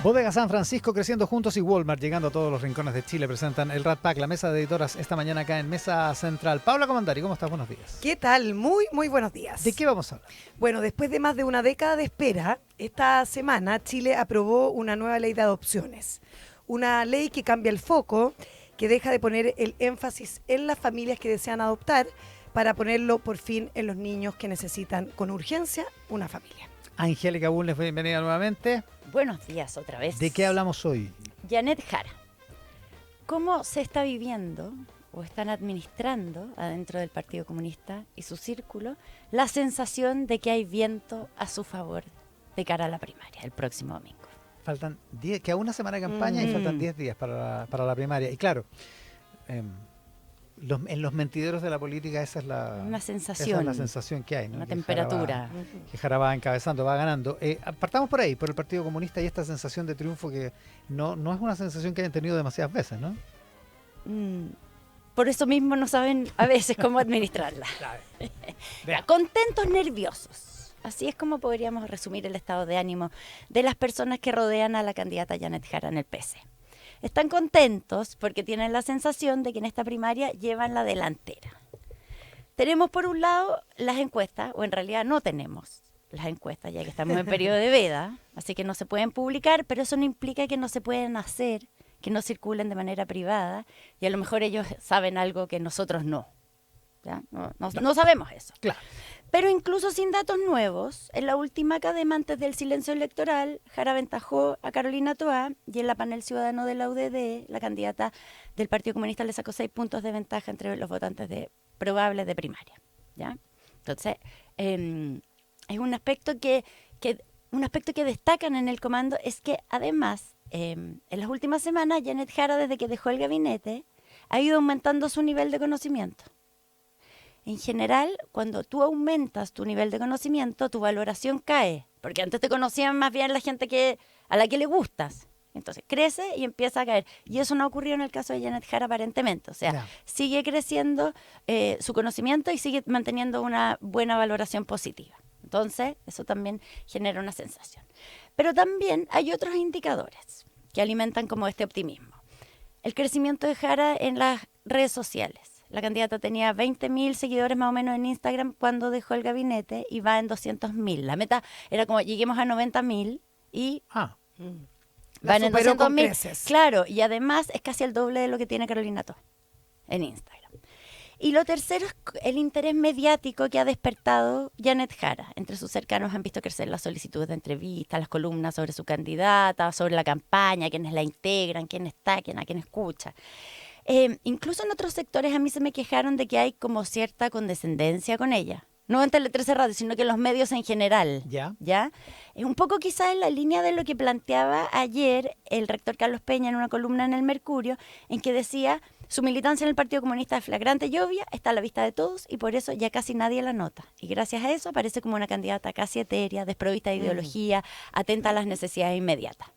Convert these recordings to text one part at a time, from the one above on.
Bodega San Francisco creciendo juntos y Walmart llegando a todos los rincones de Chile presentan el Rat Pack, la mesa de editoras esta mañana acá en Mesa Central. Paula Comandari, ¿cómo estás? Buenos días. ¿Qué tal? Muy buenos días. ¿De qué vamos a hablar? Bueno, después de más de una década de espera, esta semana Chile aprobó una nueva ley de adopciones. Una ley que cambia el foco, que deja de poner el énfasis en las familias que desean adoptar para ponerlo por fin en los niños que necesitan con urgencia una familia. Angélica Bulnes, bienvenida nuevamente. Buenos días otra vez. ¿De qué hablamos hoy? Janet Jara. ¿Cómo se está viviendo o están administrando adentro del Partido Comunista y su círculo la sensación de que hay viento a su favor de cara a la primaria el próximo domingo? Faltan 10, queda una semana de campaña y faltan 10 días para la primaria. Y claro, en los mentideros de la política esa es la sensación que hay, ¿no? Una temperatura. Que Jara va encabezando, va ganando. Partamos por ahí, por el Partido Comunista y esta sensación de triunfo que no es una sensación que hayan tenido demasiadas veces, ¿no? Por eso mismo no saben a veces cómo administrarla. Contentos, nerviosos. Así es como podríamos resumir el estado de ánimo de las personas que rodean a la candidata Janet Jara en el PC. Están contentos porque tienen la sensación de que en esta primaria llevan la delantera. Tenemos por un lado las encuestas, o en realidad no tenemos las encuestas ya que estamos en periodo de veda, así que no se pueden publicar, pero eso no implica que no se pueden hacer, que no circulen de manera privada, y a lo mejor ellos saben algo que nosotros no. ¿Ya? No sabemos eso. Claro. Pero incluso sin datos nuevos, en la última cadena antes del silencio electoral, Jara aventajó a Carolina Toá y en la panel ciudadano de la UDD, la candidata del Partido Comunista le sacó 6 puntos de ventaja entre los votantes probables de primaria. ¿Ya? Entonces, es un aspecto que destacan en el comando es que además, en las últimas semanas, Janet Jara, desde que dejó el gabinete, ha ido aumentando su nivel de conocimiento. En general, cuando tú aumentas tu nivel de conocimiento, tu valoración cae, porque antes te conocían más bien la gente a la que le gustas. Entonces crece y empieza a caer. Y eso no ocurrió en el caso de Janet Jara aparentemente. O sea, sigue creciendo su conocimiento y sigue manteniendo una buena valoración positiva. Entonces, eso también genera una sensación. Pero también hay otros indicadores que alimentan como este optimismo. El crecimiento de Jara en las redes sociales. La candidata tenía 20.000 seguidores más o menos en Instagram cuando dejó el gabinete y va en 200.000. La meta era como lleguemos a 90.000 y van en 200.000. Claro, y además es casi el doble de lo que tiene Carolina Toá en Instagram. Y lo tercero es el interés mediático que ha despertado Janet Jara. Entre sus cercanos han visto crecer las solicitudes de entrevistas, las columnas sobre su candidata, sobre la campaña, quiénes la integran, quién está, a quién escucha. Incluso en otros sectores a mí se me quejaron de que hay como cierta condescendencia con ella. No en Tele 13 Radio, sino que en los medios en general. ¿Ya? Un poco quizás en la línea de lo que planteaba ayer el rector Carlos Peña en una columna en El Mercurio, en que decía, su militancia en el Partido Comunista es flagrante y obvia, está a la vista de todos y por eso ya casi nadie la nota. Y gracias a eso aparece como una candidata casi etérea, desprovista de ideología, atenta a las necesidades inmediatas.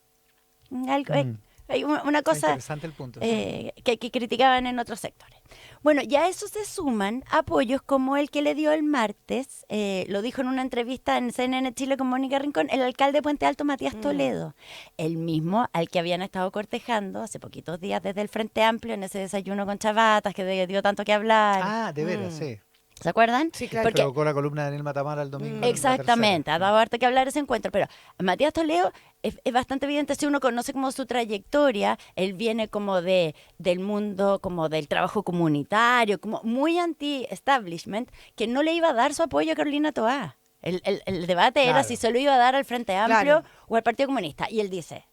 Hay una cosa el punto, que criticaban en otros sectores. Bueno, y a eso se suman apoyos como el que le dio el martes, lo dijo en una entrevista en CNN Chile con Mónica Rincón, el alcalde de Puente Alto, Matías Toledo, el mismo al que habían estado cortejando hace poquitos días desde el Frente Amplio en ese desayuno con chavatas que dio tanto que hablar. Ah, de veras, sí. ¿Se acuerdan? Sí, claro. Porque provocó la columna de Daniel Matamala el domingo. Exactamente, ha dado harto que hablar ese encuentro, pero Matías Toledo es bastante evidente, si uno conoce como su trayectoria, él viene como del mundo, como del trabajo comunitario, como muy anti-establishment, que no le iba a dar su apoyo a Carolina Toá. El debate era si se lo iba a dar al Frente Amplio o al Partido Comunista, y él dice...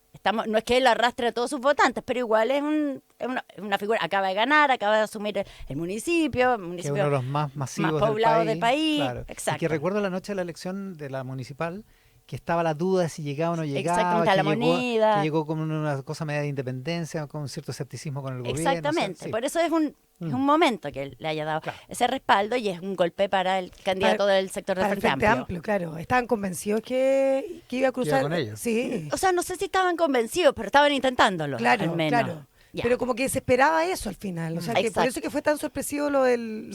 no es que él arrastre a todos sus votantes, pero igual es una figura, acaba de ganar, acaba de asumir el municipio que es uno de los más masivos más poblado del país. Claro. Exacto. Y que recuerdo la noche de la elección de la municipal, que estaba la duda de si llegaba o no llegaba. Exactamente, la moneda. Que llegó como una cosa media de independencia, con cierto escepticismo con el gobierno. Exactamente, o sea, sí. Por eso es un momento que le haya dado ese respaldo y es un golpe para el candidato del sector del Frente Amplio. Claro, estaban convencidos que iba a cruzar. Iba con ellos. Sí. O sea, no sé si estaban convencidos, pero estaban intentándolo. Claro, al menos. claro. Pero como que se esperaba eso al final. O sea, que por eso que fue tan sorpresivo lo del...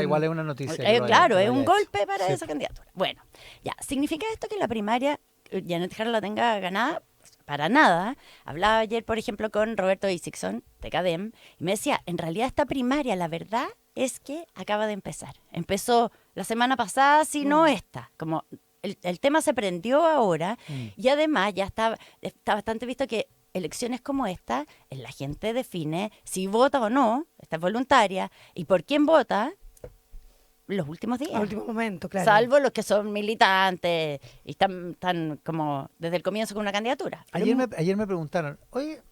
igual es una noticia. Claro, es un golpe para esa candidatura. Bueno, ya, ¿significa esto que la primaria Janet Jara la tenga ganada? para nada. Hablaba ayer, por ejemplo, con Roberto Isixson, de CADEM, y me decía, en realidad esta primaria, la verdad es que acaba de empezar. Empezó la semana pasada, si no esta. Como el tema se prendió ahora, y además ya está bastante visto que elecciones como esta, la gente define si vota o no, esta es voluntaria, y por quién vota los últimos días. Al último momento, claro. Salvo los que son militantes y están como desde el comienzo con una candidatura. Ayer me preguntaron, oye,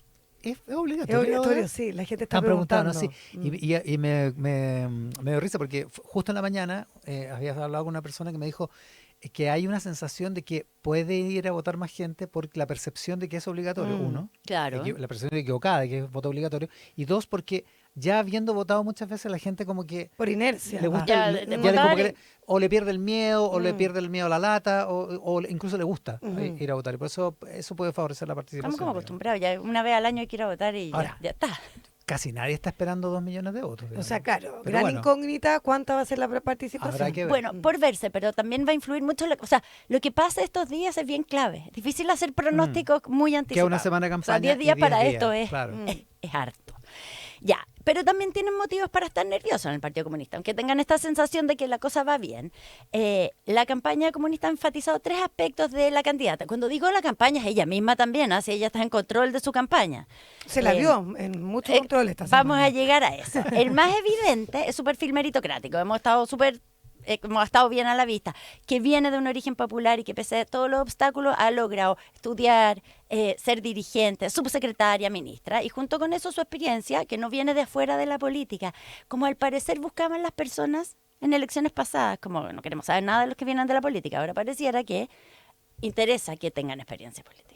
¿es obligatorio? Es obligatorio, sí, la gente está Están preguntando, preguntando. sí. Y me dio risa porque justo en la mañana había hablado con una persona que me dijo que hay una sensación de que puede ir a votar más gente por la percepción de que es obligatorio, uno. Claro. La percepción equivocada de que es voto obligatorio. Y dos, porque ya habiendo votado muchas veces la gente como que Por inercia. le va. gusta, Ya, de votar o le pierde el miedo, o le pierde el miedo a la lata, o incluso le gusta ir a votar. Y por eso puede favorecer la participación. Estamos como acostumbrados, ya una vez al año hay que ir a votar y Ahora, ya está. Casi nadie está esperando 2 millones de votos. O sea, digamos. claro, Pero gran bueno, incógnita, ¿cuánta va a ser la participación? habrá que ver. Bueno, por verse, pero también va a influir mucho. O sea, lo que pasa estos días es bien clave. Es difícil hacer pronósticos muy anticipados. Queda una semana de O sea, campaña 10 y días 10 para días, esto es, claro. es harto. Ya, pero también tienen motivos para estar nerviosos en el Partido Comunista, aunque tengan esta sensación de que la cosa va bien. La campaña comunista ha enfatizado 3 aspectos de la candidata. Cuando digo la campaña, es ella misma también, si ella está en control de su campaña. Se la vio en muchos controles esta Vamos semana. a llegar a eso. El más evidente es su perfil meritocrático. Hemos estado como ha estado bien a la vista, que viene de un origen popular y que pese a todos los obstáculos ha logrado estudiar, ser dirigente, subsecretaria, ministra, y junto con eso su experiencia, que no viene de afuera de la política, como al parecer buscaban las personas en elecciones pasadas, como no queremos saber nada de los que vienen de la política, ahora pareciera que interesa que tengan experiencia política.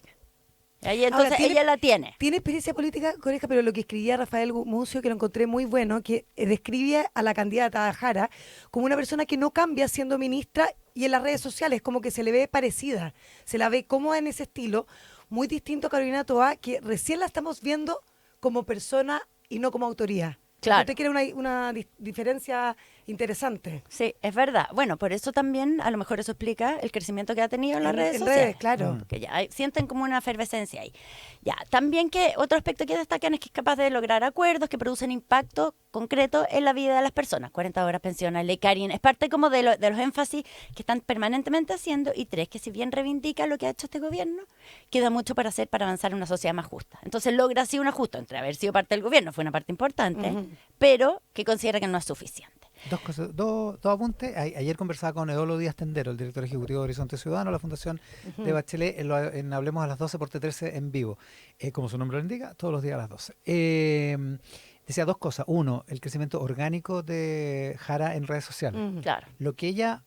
Ahí entonces Ahora, ella la tiene. Tiene experiencia política, Coneja, pero lo que escribía Rafael Mucio, que lo encontré muy bueno, que describía a la candidata Jara como una persona que no cambia siendo ministra y en las redes sociales como que se le ve parecida, se la ve cómoda en ese estilo, muy distinto a Carolina Toá, que recién la estamos viendo como persona y no como autoría. Claro. Usted quiere una diferencia interesante. Sí, es verdad. Bueno, por eso también, a lo mejor eso explica el crecimiento que ha tenido en las redes sociales. Claro. Que ya sienten como una efervescencia ahí. Ya, también que otro aspecto que destacan es que es capaz de lograr acuerdos que producen impacto concreto en la vida de las personas. 40 horas pensiona, Ley Karin, es parte como de los énfasis que están permanentemente haciendo. Y 3, que si bien reivindica lo que ha hecho este gobierno, queda mucho para hacer para avanzar en una sociedad más justa. Entonces logra así un ajuste entre haber sido parte del gobierno, fue una parte importante, pero que considera que no es suficiente. Dos cosas, dos apuntes. Ayer conversaba con Eolo Díaz Tendero, el director ejecutivo de Horizonte Ciudadano, la fundación de Bachelet, en Hablemos a las 12 por T13 en vivo. Como su nombre lo indica, todos los días a las 12. Decía 2 cosas. 1, el crecimiento orgánico de Jara en redes sociales. Claro. Lo que ella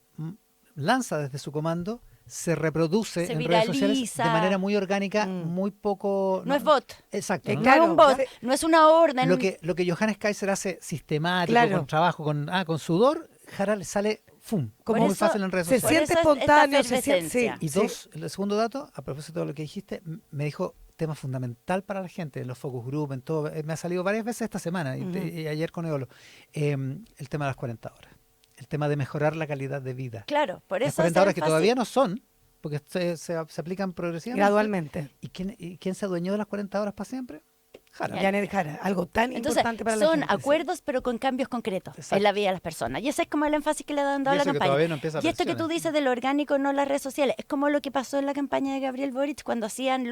lanza desde su comando se reproduce Se en redes sociales viraliza. de manera muy orgánica, muy poco... No es bot. Exacto. Es ¿no? No es un bot, Claro. no es una orden. Lo que Johannes Kaiser hace sistemático, Claro. con trabajo, con sudor, Jara le sale ¡fum! Como muy eso fácil en redes se sociales. siente Por eso es espontáneo, esta se siente... Sí, efervescencia. Y sí. 2, el segundo dato, a propósito de lo que dijiste, me dijo tema fundamental para la gente, en los focus group, en todo, me ha salido varias veces esta semana y ayer con Eolo, el tema de las 40 horas, el tema de mejorar la calidad de vida. Claro, por eso Las 40 ese horas que énfasis. todavía no son, porque se aplican progresivamente. Gradualmente. ¿Y quién se adueñó de las 40 horas para siempre? Jara. Janet Jara, algo tan Entonces, importante para la son gente. sí. acuerdos, pero con cambios concretos Exacto. en la vida de las personas. Y ese es como el énfasis que le han dado Y a la eso que campaña. todavía no empieza Y esto que tú versiones. dices de lo orgánico, no las redes sociales, es como lo que pasó en la campaña de Gabriel Boric cuando hacían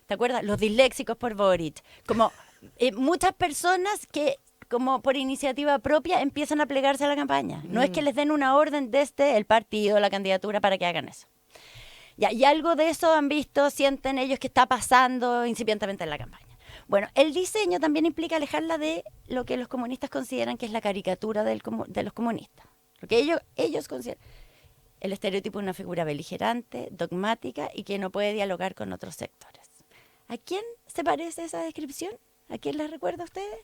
¿te acuerdas? Los disléxicos por Boric. Como muchas personas que como por iniciativa propia empiezan a plegarse a la campaña. No es que les den una orden desde el partido, la candidatura, para que hagan eso. Ya, y algo de eso han visto, sienten ellos que está pasando incipientemente en la campaña. Bueno, el diseño también implica alejarla de lo que los comunistas consideran que es la caricatura de los comunistas. Lo que ellos consideran el estereotipo de una figura beligerante, dogmática y que no puede dialogar con otros sectores. ¿A quién se parece esa descripción? ¿A quién les recuerda a ustedes?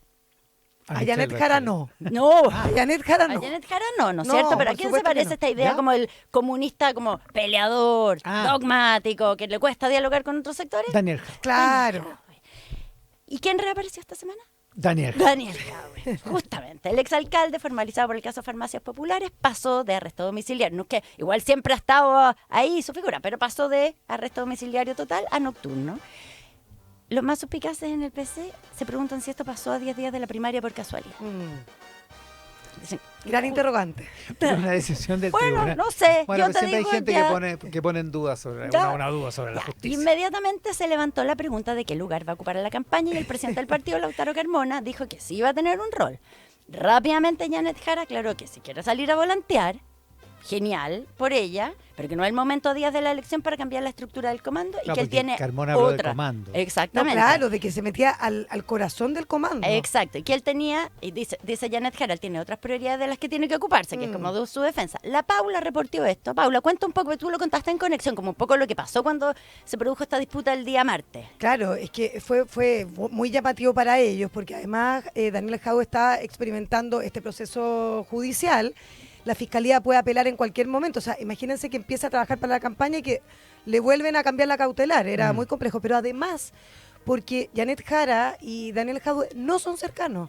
A Janet Jara no. No, A Janet Jara a no. Janet Jara no es No, cierto? Pero ¿a por quién se supuesto que parece no. esta idea ¿Ya? como el comunista, como peleador, Ah. dogmático, que le cuesta dialogar con otros sectores? Daniel Jara. Claro. ¿Y quién reapareció esta semana? Daniel. Daniel Jadwe, justamente. El exalcalde, formalizado por el caso Farmacias Populares, pasó de arresto domiciliario. No es que igual siempre ha estado ahí su figura, pero pasó de arresto domiciliario total a nocturno. Los más suspicaces en el PC se preguntan si esto pasó a 10 días de la primaria por casualidad. Dicen, Gran interrogante. Es una decisión del bueno, tribunal. no sé. Bueno, yo pero te siempre hay digo gente ya, que pone en duda sobre Ya. una duda sobre la ya. justicia. Inmediatamente se levantó la pregunta de qué lugar va a ocupar en la campaña y el presidente del partido, Lautaro Carmona, dijo que sí iba a tener un rol. Rápidamente Janet Jara aclaró que si quiere salir a volantear, genial por ella, pero que no es el momento a días de la elección para cambiar la estructura del comando y Claro, que él porque tiene Carmona habló de otra. comando. No, Exactamente. claro, de que se metía al corazón del comando. Exacto, y que él tenía, y dice Janet Jara, él tiene otras prioridades de las que tiene que ocuparse, que es como de su defensa. La Paula reportó esto. Paula, cuenta un poco, tú lo contaste en Conexión, como un poco lo que pasó cuando se produjo esta disputa el día martes. Claro, es que fue muy llamativo para ellos, porque además Daniel Jadwe está experimentando este proceso judicial. La fiscalía puede apelar en cualquier momento. O sea, imagínense que empieza a trabajar para la campaña y que le vuelven a cambiar la cautelar. Era muy complejo. Pero además, porque Janet Jara y Daniel Jadwe no son cercanos.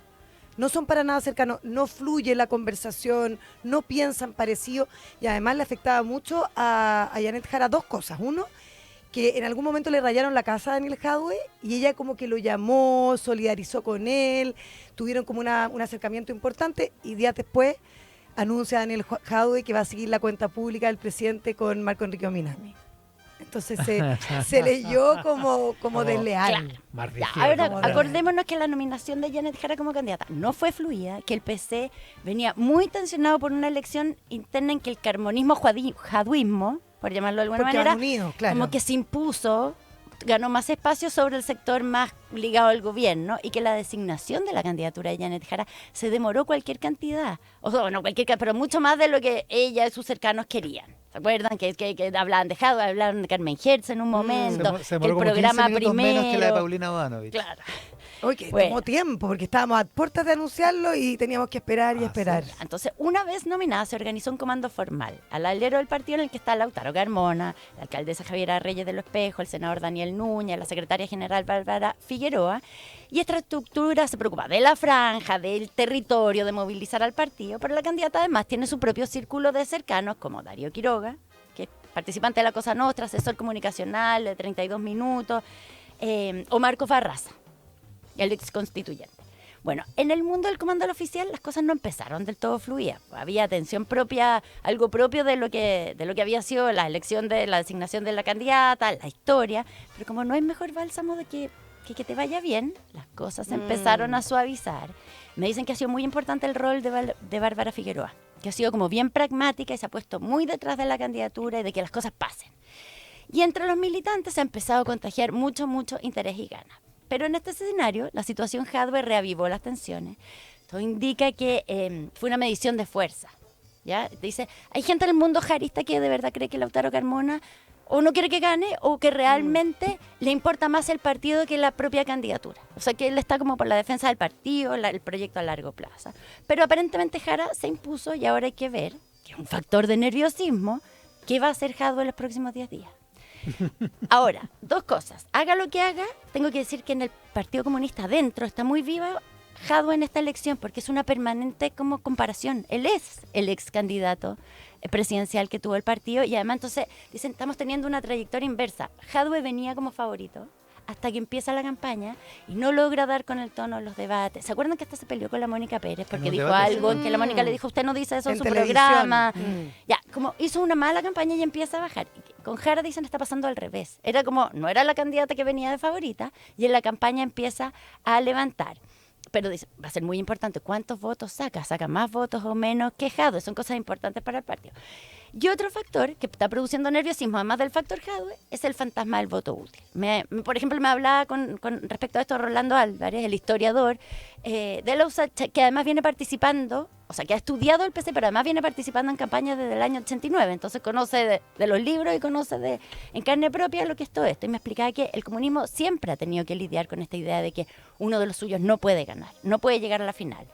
No son para nada cercanos. No fluye la conversación, no piensan parecido. Y además le afectaba mucho a Janet Jara dos cosas. Uno, que en algún momento le rayaron la casa a Daniel Jadwe y ella como que lo llamó, solidarizó con él, tuvieron como un acercamiento importante y días después anuncia Daniel Jadwe que va a seguir la cuenta pública del presidente con Marco Enrique Ominami. Entonces se leyó como desleal. Claro. Más Ya, rígido, ahora como acordémonos que la nominación de Janet Jara como candidata no fue fluida, que el PC venía muy tensionado por una elección interna en que el carmonismo jaduismo, por llamarlo de alguna Porque manera, van unidos, claro. como que se impuso, ganó más espacio sobre el sector más ligado al gobierno y que la designación de la candidatura de Janet Jara se demoró cualquier cantidad, o sea, no cualquier, pero mucho más de lo que ella y sus cercanos querían. ¿Se acuerdan? Que hablaban de Jadwe, hablaban de Carmen Hertz en un momento, Se que el demoró como 15 programa minutos primero. menos que la de Paulina Bodanovich. Claro. Oye, que Bueno. tomó tiempo, porque estábamos a puertas de anunciarlo y teníamos que esperar y esperar. Entonces, una vez nominada, se organizó un comando formal al alero del partido en el que está Lautaro Carmona, la alcaldesa Javiera Reyes de los Espejos, el senador Daniel Núñez, la secretaria general Bárbara Figueroa. Y esta estructura se preocupa de la franja, del territorio, de movilizar al partido, pero la candidata además tiene su propio círculo de cercanos, como Darío Quiroga, que es participante de la Cosa Nostra, asesor comunicacional de 32 minutos, o Marcos Barraza, el ex constituyente. Bueno, en el mundo del comando oficial las cosas no empezaron del todo fluidas. Había tensión propia, algo propio de lo que había sido la elección de la designación de la candidata, la historia, pero como no hay mejor bálsamo de que te vaya bien, las cosas empezaron a suavizar. Me dicen que ha sido muy importante el rol de Bárbara Figueroa, que ha sido como bien pragmática y se ha puesto muy detrás de la candidatura y de que las cosas pasen. Y entre los militantes se ha empezado a contagiar mucho interés y ganas. Pero en este escenario, la situación Jadwe reavivó las tensiones. Todo indica que fue una medición de fuerza. ¿Ya? Dice, hay gente en el mundo jarista que de verdad cree que Lautaro Carmona o no quiere que gane o que realmente le importa más el partido que la propia candidatura. O sea, que él está como por la defensa del partido, el proyecto a largo plazo. Pero aparentemente Jara se impuso y ahora hay que ver, que es un factor de nerviosismo, qué va a hacer Jadwe en los próximos 10 días. Ahora, dos cosas. Haga lo que haga, tengo que decir que en el Partido Comunista adentro está muy viva Jadwe en esta elección porque es una permanente como comparación. Él es el ex candidato presidencial que tuvo el partido y además entonces dicen, estamos teniendo una trayectoria inversa. Jadwe venía como favorito hasta que empieza la campaña y no logra dar con el tono en los debates. ¿Se acuerdan que hasta se peleó con la Mónica Pérez porque dijo debate, algo sí. que la Mónica le dijo, usted no dice eso en En su televisión. programa? Ya, como hizo una mala campaña y empieza a bajar. Con Jara dicen está pasando al revés. Era como, no era la candidata que venía de favorita y en la campaña empieza a levantar. Pero dice, va a ser muy importante cuántos votos saca. ¿Saca más votos o menos que Jadwe? Son cosas importantes para el partido. Y otro factor que está produciendo nerviosismo, además del factor Jadwe, es el fantasma del voto útil. Por ejemplo, me hablaba con respecto a esto Rolando Álvarez, el historiador de la USACH, que además viene participando, o sea, que ha estudiado el PC, pero además viene participando en campañas desde el año 89. Entonces conoce de los libros y conoce en carne propia lo que es todo esto. Y me explicaba que el comunismo siempre ha tenido que lidiar con esta idea de que uno de los suyos no puede ganar, no puede llegar a la final.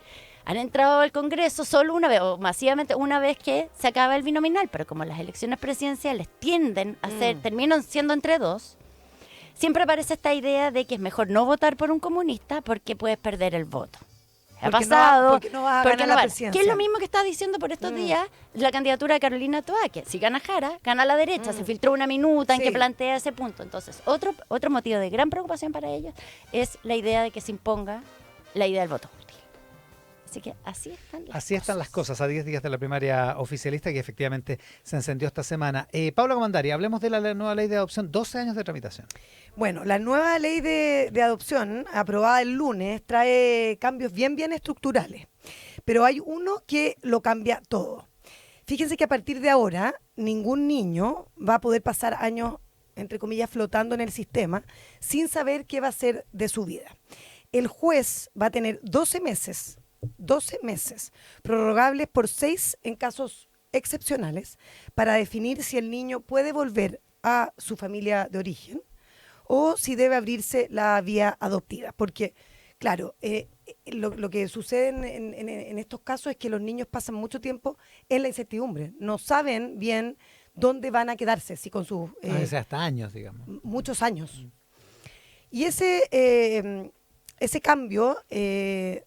Han entrado al Congreso solo una vez, o masivamente una vez que se acaba el binominal, pero como las elecciones presidenciales tienden a ser, terminan siendo entre dos, siempre aparece esta idea de que es mejor no votar por un comunista porque puedes perder el voto. Ha pasado. Porque no vas a ganar la presidencia. Que es lo mismo que estaba diciendo por estos días la candidatura de Carolina Toá, que si gana Jara, gana la derecha. Se filtró una minuta en que plantea ese punto. Entonces, otro motivo de gran preocupación para ellos es la idea de que se imponga la idea del voto útil. Así que así están las cosas a 10 días de la primaria oficialista que efectivamente se encendió esta semana. Paula Comandari, hablemos de la nueva ley de adopción, 12 años de tramitación. Bueno, la nueva ley de adopción, aprobada el lunes, trae cambios bien estructurales, pero hay uno que lo cambia todo. Fíjense que a partir de ahora, ningún niño va a poder pasar años, entre comillas, flotando en el sistema sin saber qué va a ser de su vida. El juez va a tener 12 meses, prorrogables por 6 en casos excepcionales, para definir si el niño puede volver a su familia de origen o si debe abrirse la vía adoptiva. Porque, claro, lo que sucede en estos casos es que los niños pasan mucho tiempo en la incertidumbre. No saben bien dónde van a quedarse, si con sus... a veces hasta años, digamos. Muchos años. Y ese cambio... el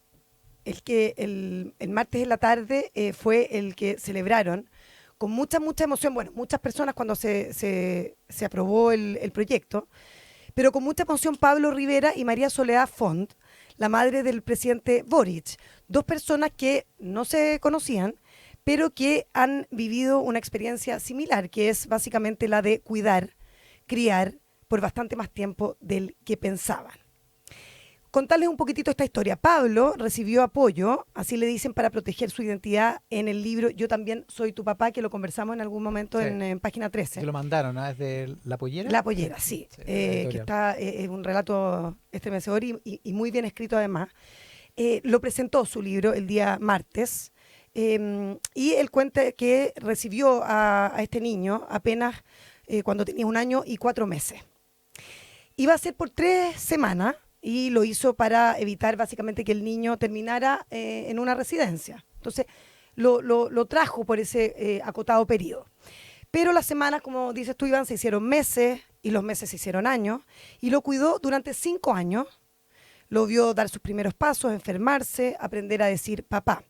martes en la tarde fue el que celebraron con mucha emoción, bueno, muchas personas cuando se aprobó el proyecto, pero con mucha emoción Pablo Rivera y María Soledad Font, la madre del presidente Boric, 2 personas que no se conocían, pero que han vivido una experiencia similar, que es básicamente la de cuidar, criar por bastante más tiempo del que pensaban. Contarles un poquitito esta historia. Pablo recibió apoyo, así le dicen, para proteger su identidad en el libro Yo también soy tu papá, que lo conversamos en algún momento en página 13. Que lo mandaron, ¿no? ¿Desde La Pollera? La Pollera, sí. Que está un relato estremecedor y muy bien escrito además. Lo presentó su libro el día martes y él cuenta que recibió a este niño apenas cuando tenía 1 año y 4 meses. Iba a ser por 3 semanas. Y lo hizo para evitar básicamente que el niño terminara en una residencia. Entonces, lo trajo por ese acotado periodo. Pero las semanas, como dices tú, Iván, se hicieron meses y los meses se hicieron años. Y lo cuidó durante 5 años. Lo vio dar sus primeros pasos, enfermarse, aprender a decir papá.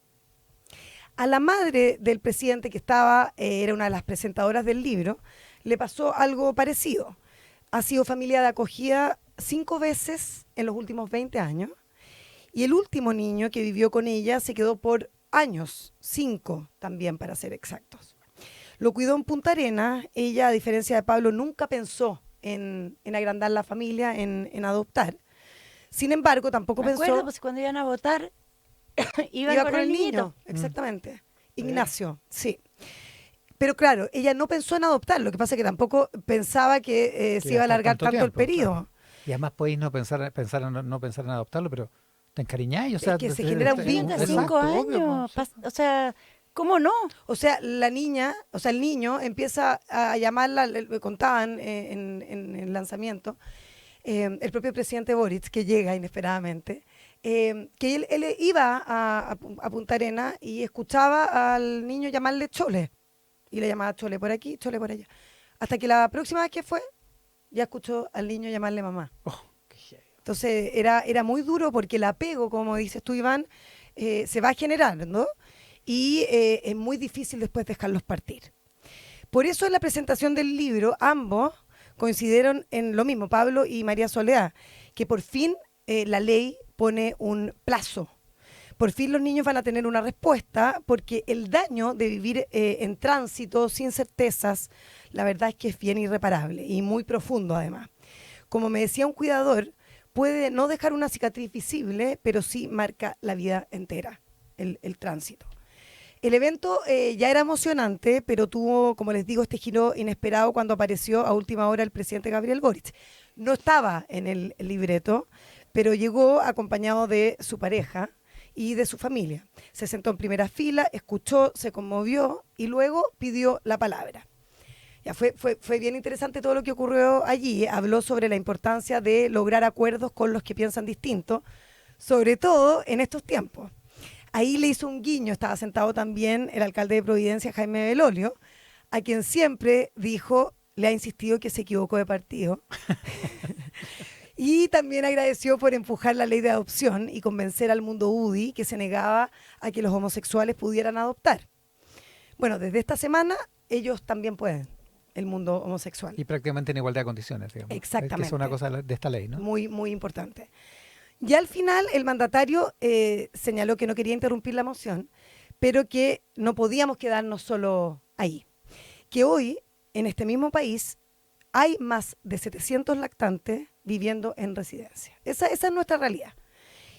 A la madre del presidente, que era una de las presentadoras del libro, le pasó algo parecido. Ha sido familia de acogida 5 veces en los últimos 20 años y el último niño que vivió con ella se quedó por años, 5 también para ser exactos. Lo cuidó en Punta Arenas. Ella, a diferencia de Pablo, nunca pensó en agrandar la familia, en adoptar. Sin embargo, tampoco pensó... Pues cuando iban a votar iban con el niño. Exactamente. Ignacio, sí. Pero claro, ella no pensó en adoptar, lo que pasa es que tampoco pensaba que se iba a alargar tanto el periodo. Claro. Y además podéis no pensar en adoptarlo, pero te encariñáis. O sea, es que se genera un vínculo. 5 años. O sea, ¿cómo no? O sea, el niño empieza a llamarla, le contaban en el lanzamiento, el propio presidente Boric, que llega inesperadamente, que él iba a Punta Arenas y escuchaba al niño llamarle Chole. Y le llamaba Chole por aquí, Chole por allá. Hasta que la próxima vez que fue, ya escuchó al niño llamarle mamá. Entonces era muy duro porque el apego, como dices tú, Iván, se va generando y es muy difícil después dejarlos partir. Por eso en la presentación del libro ambos coincidieron en lo mismo, Pablo y María Soledad, que por fin la ley pone un plazo. Por fin los niños van a tener una respuesta, porque el daño de vivir en tránsito sin certezas, la verdad es que es bien irreparable y muy profundo además. Como me decía un cuidador, puede no dejar una cicatriz visible, pero sí marca la vida entera, el tránsito. El evento ya era emocionante, pero tuvo, como les digo, este giro inesperado cuando apareció a última hora el presidente Gabriel Boric. No estaba en el libreto, pero llegó acompañado de su pareja y de su familia. Se sentó en primera fila, escuchó, se conmovió y luego pidió la palabra. Ya fue bien interesante todo lo que ocurrió allí. Habló sobre la importancia de lograr acuerdos con los que piensan distinto, sobre todo en estos tiempos. Ahí le hizo un guiño, estaba sentado también el alcalde de Providencia, Jaime Belolio, a quien siempre dijo le ha insistido que se equivocó de partido. Y también agradeció por empujar la ley de adopción y convencer al mundo UDI que se negaba a que los homosexuales pudieran adoptar. Bueno, desde esta semana ellos también pueden, el mundo homosexual. Y prácticamente en igualdad de condiciones, digamos. Exactamente. Que es una cosa de esta ley, ¿no? Muy, muy importante. Ya al final el mandatario señaló que no quería interrumpir la moción, pero que no podíamos quedarnos solo ahí. Que hoy, en este mismo país, hay más de 700 lactantes viviendo en residencia. Esa es nuestra realidad.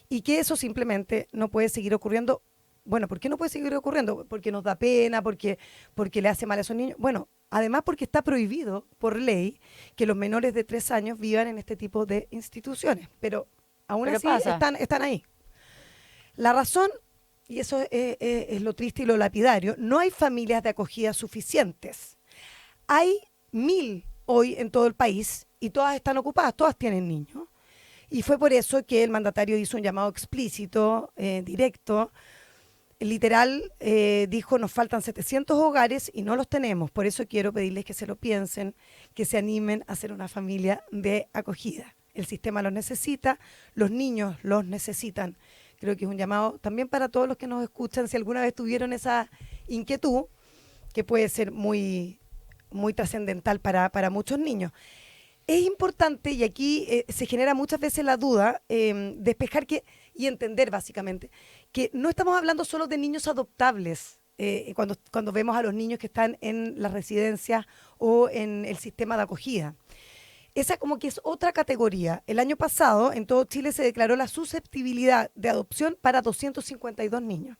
Y que eso simplemente no puede seguir ocurriendo. Bueno, ¿por qué no puede seguir ocurriendo? Porque nos da pena, porque le hace mal a esos niños. Bueno, además porque está prohibido por ley que los menores de 3 años vivan en este tipo de instituciones. Pero aún así están ahí. La razón, y eso es lo triste y lo lapidario, no hay familias de acogida suficientes. Hay 1000 hoy en todo el país y todas están ocupadas, todas tienen niños. Y fue por eso que el mandatario hizo un llamado explícito, directo, literal, dijo, nos faltan 700 hogares y no los tenemos. Por eso quiero pedirles que se lo piensen, que se animen a hacer una familia de acogida. El sistema los necesita, los niños los necesitan. Creo que es un llamado también para todos los que nos escuchan, si alguna vez tuvieron esa inquietud, que puede ser muy, muy trascendental para muchos niños. Es importante, y aquí se genera muchas veces la duda, despejar y entender básicamente, que no estamos hablando solo de niños adoptables, cuando vemos a los niños que están en las residencias o en el sistema de acogida. Esa como que es otra categoría. El año pasado en todo Chile se declaró la susceptibilidad de adopción para 252 niños,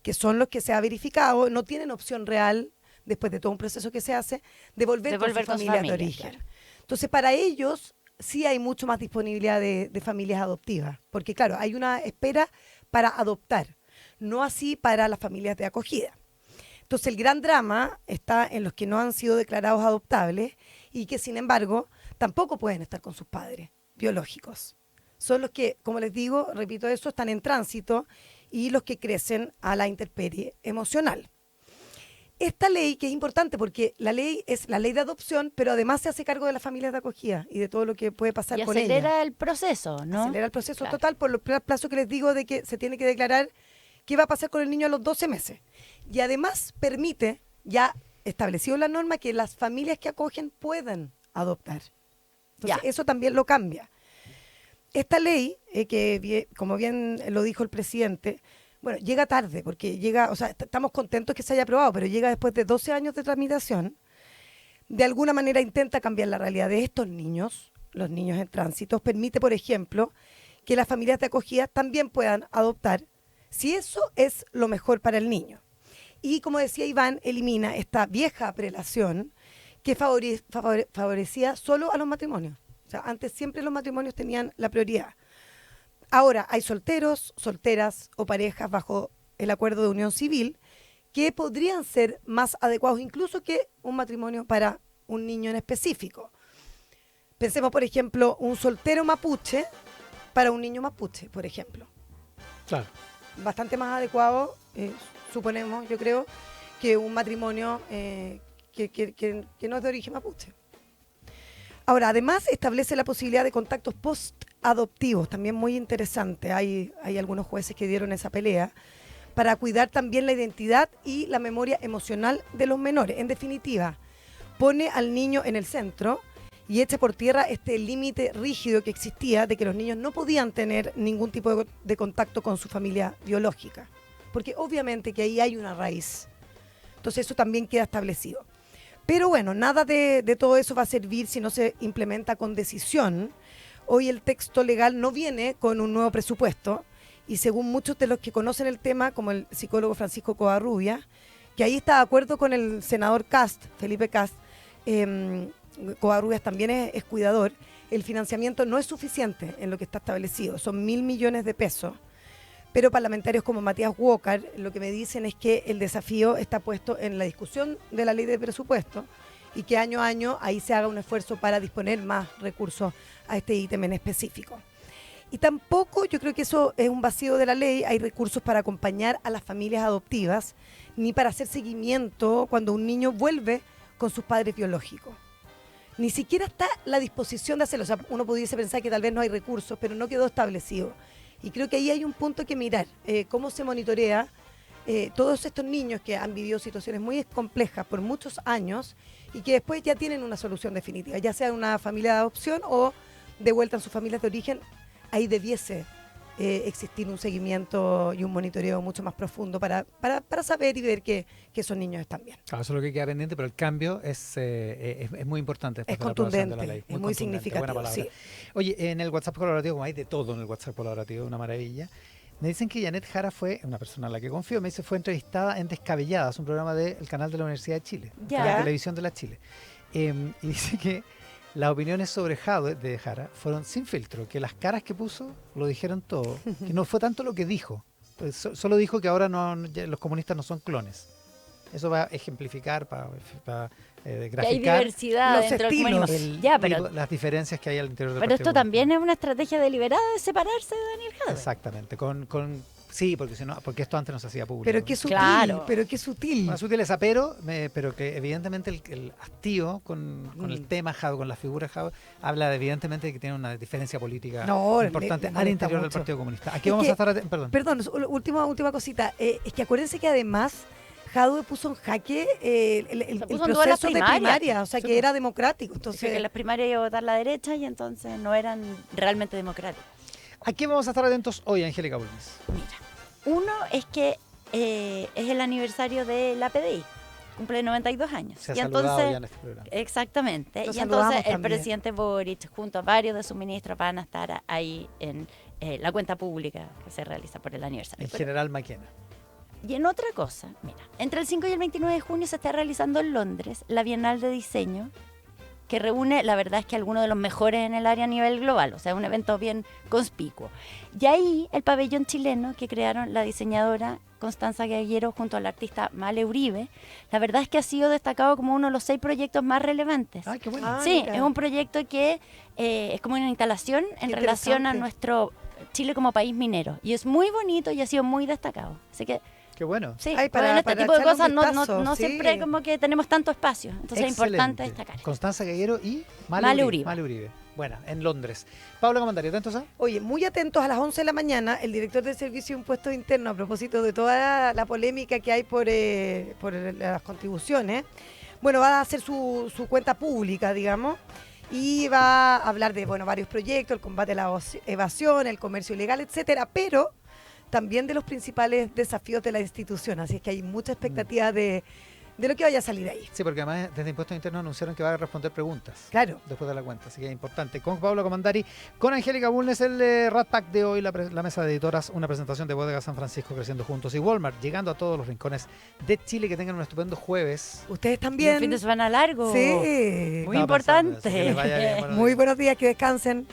que son los que se ha verificado, no tienen opción real, después de todo un proceso que se hace, de volver con sus familias de origen. Claro. Entonces, para ellos sí hay mucho más disponibilidad de familias adoptivas, porque claro, hay una espera para adoptar, no así para las familias de acogida. Entonces, el gran drama está en los que no han sido declarados adoptables y que, sin embargo, tampoco pueden estar con sus padres biológicos. Son los que, como les digo, repito eso, están en tránsito y los que crecen a la intemperie emocional. Esta ley, que es importante porque la ley es la ley de adopción, pero además se hace cargo de las familias de acogida y de todo lo que puede pasar con ellas. Y acelera el proceso, ¿no? Acelera el proceso, claro, total, por los plazos que les digo de que se tiene que declarar qué va a pasar con el niño a los 12 meses. Y además permite, ya establecido en la norma, que las familias que acogen puedan adoptar. Entonces, eso también lo cambia. Esta ley, que como bien lo dijo el presidente, bueno, llega tarde, porque llega, o sea, estamos contentos que se haya aprobado, pero llega después de 12 años de tramitación. De alguna manera intenta cambiar la realidad de estos niños, los niños en tránsito. Permite, por ejemplo, que las familias de acogida también puedan adoptar, si eso es lo mejor para el niño. Y como decía Iván, elimina esta vieja prelación que favorecía solo a los matrimonios. O sea, antes siempre los matrimonios tenían la prioridad. Ahora hay solteros, solteras o parejas bajo el acuerdo de unión civil que podrían ser más adecuados incluso que un matrimonio para un niño en específico. Pensemos, por ejemplo, un soltero mapuche para un niño mapuche, por ejemplo. Claro. Bastante más adecuado, suponemos, yo creo, que un matrimonio que no es de origen mapuche. Ahora, además establece la posibilidad de contactos post-adoptivos, también muy interesante. Hay algunos jueces que dieron esa pelea para cuidar también la identidad y la memoria emocional de los menores. En definitiva, pone al niño en el centro y echa por tierra este límite rígido que existía de que los niños no podían tener ningún tipo de contacto con su familia biológica, porque obviamente que ahí hay una raíz. Entonces eso también queda establecido. Pero bueno, nada de todo eso va a servir si no se implementa con decisión. Hoy el texto legal no viene con un nuevo presupuesto y según muchos de los que conocen el tema, como el psicólogo Francisco Covarrubias, que ahí está de acuerdo con el senador Cast, Felipe Cast, Covarrubias también es cuidador, el financiamiento no es suficiente en lo que está establecido, son 1.000 millones de pesos. Pero parlamentarios como Matías Walker lo que me dicen es que el desafío está puesto en la discusión de la ley de presupuesto y que año a año ahí se haga un esfuerzo para disponer más recursos a este ítem en específico. Y tampoco, yo creo que eso es un vacío de la ley, hay recursos para acompañar a las familias adoptivas, ni para hacer seguimiento cuando un niño vuelve con sus padres biológicos. ni siquiera está la disposición de hacerlo. O sea, uno pudiese pensar que tal vez no hay recursos, pero no quedó establecido. Y creo que ahí hay un punto que mirar, cómo se monitorea todos estos niños que han vivido situaciones muy complejas por muchos años y que después ya tienen una solución definitiva, ya sea una familia de adopción o de vuelta en sus familias de origen. Ahí debiese existir un seguimiento y un monitoreo mucho más profundo para saber y ver que esos niños están bien. Claro, eso es lo que queda pendiente, pero el cambio es muy importante. Es después de la aprobación contundente, de la ley. es muy contundente, significativo, buena palabra. sí. Oye, en el WhatsApp colaborativo, como hay de todo en el WhatsApp colaborativo, una maravilla, me dicen que Janet Jara fue, una persona en la que confío, me dice fue entrevistada en Descabelladas, un programa del canal de la Universidad de Chile, Ya. la televisión de la Chile. Y dice que las opiniones sobre Jade de Jara fueron sin filtro, que las caras que puso lo dijeron todo, que no fue tanto lo que dijo, pues solo dijo que ahora ya los comunistas no son clones. Eso va a ejemplificar, para Que hay graficar diversidad los dentro del estilos. comunismo. Ya, pero las diferencias que hay al interior del Pero Partido esto también Comunista. es una estrategia deliberada de separarse de Daniel Jadwe. Exactamente, sí, porque esto antes no se hacía público. Pero qué sutil, Claro. pero qué sutil. Una sutileza, pero que evidentemente el hastío con el tema Jadwe, con la figura Jadwe, habla evidentemente de que tiene una diferencia política No, importante le al molesta interior del mucho. Partido Comunista. Aquí Es vamos que- a estar perdón. Perdón, última cosita. Es que acuérdense que además Jadwe puso en jaque el Se puso en duda las proceso de primarias. primaria, o sea, Sí, que pues. era democrático. Dice Entonces, que las primarias iba a votar la derecha y entonces no eran realmente democráticas. Aquí vamos a estar atentos hoy, Angélica Bulnes. Mira, uno es que es el aniversario de la PDI, cumple 92 años. Se ha y saludado entonces, ya en este programa. exactamente. Lo Y saludamos entonces el también. presidente Boric, junto a varios de sus ministros, van a estar ahí en la cuenta pública que se realiza por el aniversario. En Pero- general Maquena. Y en otra cosa, mira, entre el 5 y el 29 de junio se está realizando en Londres la Bienal de Diseño, que reúne, la verdad es que algunos de los mejores en el área a nivel global, o sea, un evento bien conspicuo. Y ahí el pabellón chileno que crearon la diseñadora Constanza Gaguero junto al artista Male Uribe, la verdad es que ha sido destacado como uno de los 6 proyectos más relevantes. Ay, qué bueno. Ah, Sí, mira. es un proyecto que es como una instalación en relación a interesante. nuestro Chile como país minero. Y es muy bonito y ha sido muy destacado. Así que Qué bueno. sí, Ay, pues en este para tipo de echarle un cosas vistazo, no sí. siempre como que tenemos tanto espacio. Entonces es importante Excelente. destacar. Constanza Gaguero y Male Uribe. Male Uribe. Bueno, en Londres. Pablo Comandari, ¿atentos a? Oye, muy atentos a las 11 de la mañana, el director del Servicio de Impuestos Internos, a propósito de toda la polémica que hay por las contribuciones, bueno, va a hacer su cuenta pública, digamos, y va a hablar de, bueno, varios proyectos, el combate a la evasión, el comercio ilegal, etcétera, pero también de los principales desafíos de la institución, así es que hay mucha expectativa de lo que vaya a salir ahí. Sí, porque además desde Impuestos Internos anunciaron que va a responder preguntas. Claro. Después de la cuenta, así que es importante. Con Pablo Comandari, con Angélica Bulnes, el Rat Pack de hoy, la mesa de editoras, una presentación de Bodega San Francisco Creciendo Juntos y Walmart, llegando a todos los rincones de Chile. Que tengan un estupendo jueves. Ustedes Y también. un fin de semana largo. Sí. Muy Estaba pensando en eso, importante. que les vaya bien, buenos Muy días. buenos días, que descansen.